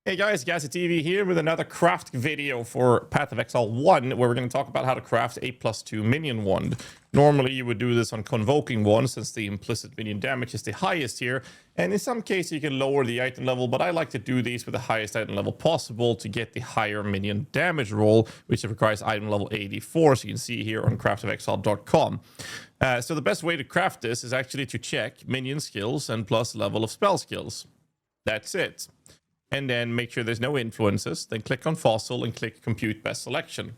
Hey guys, GHAZZY TV here with another craft video for Path of Exile 1, where we're going to talk about how to craft a +2 minion wand. Normally you would do this on convoking one, since the implicit minion damage is the highest here, and in some cases you can lower the item level, but I like to do these with the highest item level possible to get the higher minion damage roll, which requires item level 84, so you can see here on Craftofexile.com. So the best way to craft this is actually to check minion skills and plus level of spell skills. That's it. And then make sure there's no influences. Then click on fossil and click compute best selection.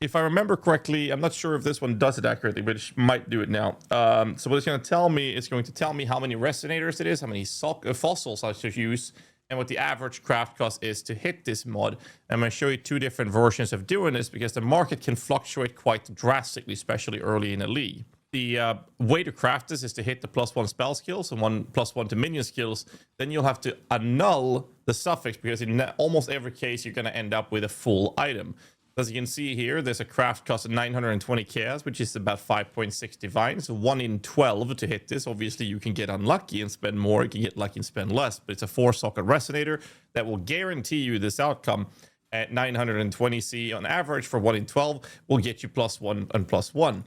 If I remember correctly, I'm not sure if this one does it accurately, but it might do it now. So what it's going to tell me is going to tell me how many resonators it is, how many fossils I should use, and what the average craft cost is to hit this mod. I'm going to show you two different versions of doing this because the market can fluctuate quite drastically, especially early in a league. The way to craft this is to hit the +1 spell skills and +1 to minion skills. Then you'll have to annul the suffix because in almost every case you're going to end up with a full item. As you can see here, there's a craft cost of 920 chaos, which is about 5.6 divine. So 1 in 12 to hit this. Obviously, you can get unlucky and spend more. You can get lucky and spend less. But it's a 4-socket resonator that will guarantee you this outcome at 920 C on average for 1 in 12 will get you +1 and +1.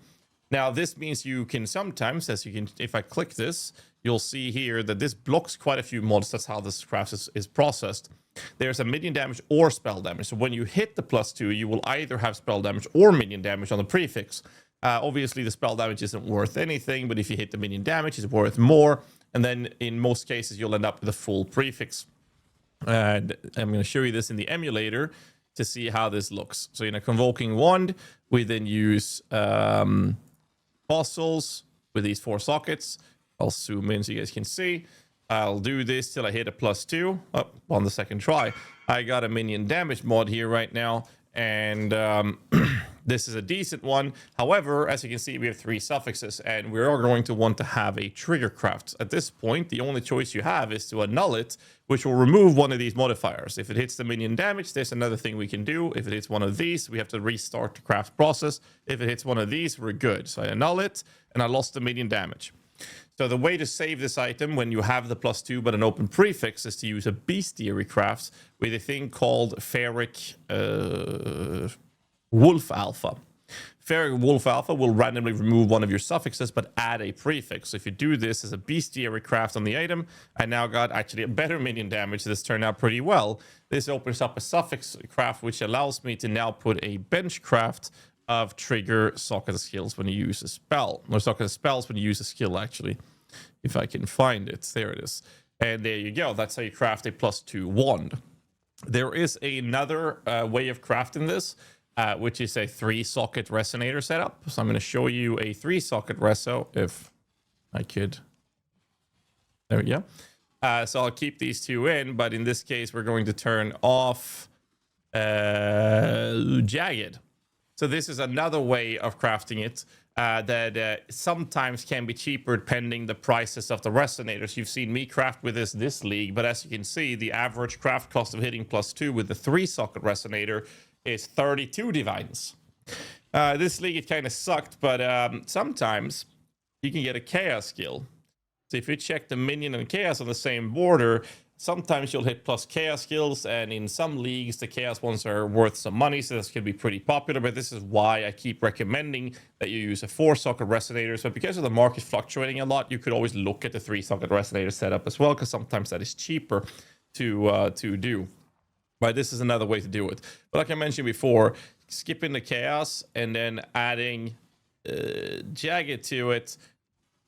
Now, this means you can sometimes, if I click this, you'll see here that this blocks quite a few mods. That's how this craft is processed. There's a minion damage or spell damage. So when you hit the +2, you will either have spell damage or minion damage on the prefix. Obviously, the spell damage isn't worth anything, but if you hit the minion damage, it's worth more. And then in most cases, you'll end up with a full prefix. And I'm going to show you this in the emulator to see how this looks. So in a convoking wand, we then use fossils with these 4 sockets. I'll zoom in so you guys can see. I'll do this till I hit a +2. Oh, on the second try. I got a minion damage mod here right now, and this is a decent one. However, as you can see, we have 3 suffixes, and we are going to want to have a trigger craft. At this point, the only choice you have is to annul it, which will remove one of these modifiers. If it hits the minion damage, there's another thing we can do. If it hits one of these, we have to restart the craft process. If it hits one of these, we're good. So I annul it, and I lost the minion damage. So the way to save this item when you have the +2 but an open prefix is to use a bestiary craft with a thing called Ferric Wolf Alpha. Ferric Wolf Alpha will randomly remove one of your suffixes but add a prefix. So if you do this as a bestiary craft on the item, I now got actually a better minion damage. This turned out pretty well. This opens up a suffix craft which allows me to now put a bench craft of trigger socket skills when you use a spell. Or socket spells when you use a skill, actually. If I can find it. There it is. And there you go. That's how you craft a +2 wand. There is another way of crafting this, which is a 3-socket resonator setup. So I'm going to show you a 3-socket reso, if I could. There we go. So I'll keep these 2 in, but in this case, we're going to turn off jagged. So this is another way of crafting it that sometimes can be cheaper depending the prices of the resonators. You've seen me craft with this league, but as you can see, the average craft cost of hitting +2 with the 3-socket resonator is 32 divines. This league, it kind of sucked, but sometimes you can get a chaos skill. So if you check the minion and chaos on the same border, sometimes you'll hit plus chaos skills, and in some leagues, the chaos ones are worth some money, so this can be pretty popular, but this is why I keep recommending that you use a 4-socket resonator. So because of the market fluctuating a lot, you could always look at the 3-socket resonator setup as well, because sometimes that is cheaper to do. But this is another way to do it. But like I mentioned before, skipping the chaos and then adding jagged to it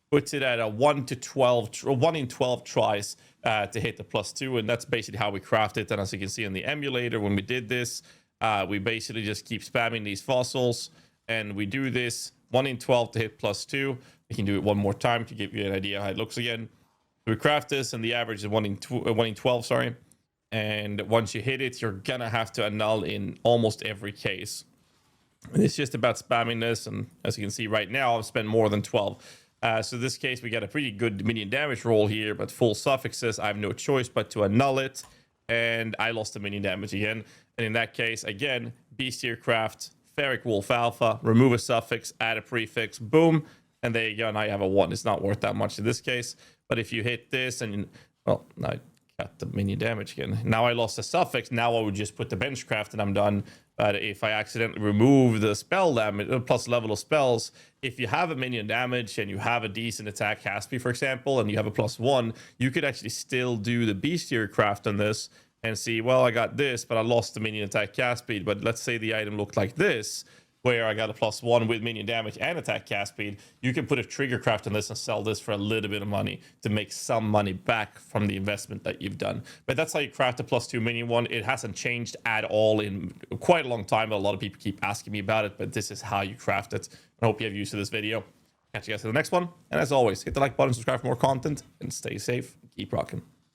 puts it at a 1 in 12 tries to hit the +2, and that's basically how we craft it. And as you can see in the emulator, when we did this, we basically just keep spamming these fossils, and we do this 1 in 12 to hit +2. We can do it one more time to give you an idea how it looks again. We craft this, and the average is 1 in 12, sorry. And once you hit it, you're gonna have to annul in almost every case. And it's just about spamming this, and as you can see right now, I've spent more than 12. So in this case, we got a pretty good minion damage roll here, but full suffixes, I have no choice but to annul it, and I lost the minion damage again. And in that case, again, bestiary craft, Ferric Wolf Alpha, remove a suffix, add a prefix, boom, and there you go. Now you have a 1. It's not worth that much in this case, but if you hit this and, well, I got the minion damage again. Now I lost the suffix. Now I would just put the bench craft and I'm done. But if I accidentally remove the spell damage plus level of spells, if you have a minion damage and you have a decent attack cast speed, for example, and you have a +1, you could actually still do the bestiary craft on this and see, well, I got this, but I lost the minion attack cast speed. But let's say the item looked like this, where I got a +1 with minion damage and attack cast speed. You can put a trigger craft on this and sell this for a little bit of money to make some money back from the investment that you've done. But that's how you craft a +2 minion one. It hasn't changed at all in quite a long time, but a lot of people keep asking me about it. But this is how you craft it. I hope you have use of this video. Catch you guys in the next one. And as always, hit the like button, subscribe for more content, and stay safe. Keep rocking.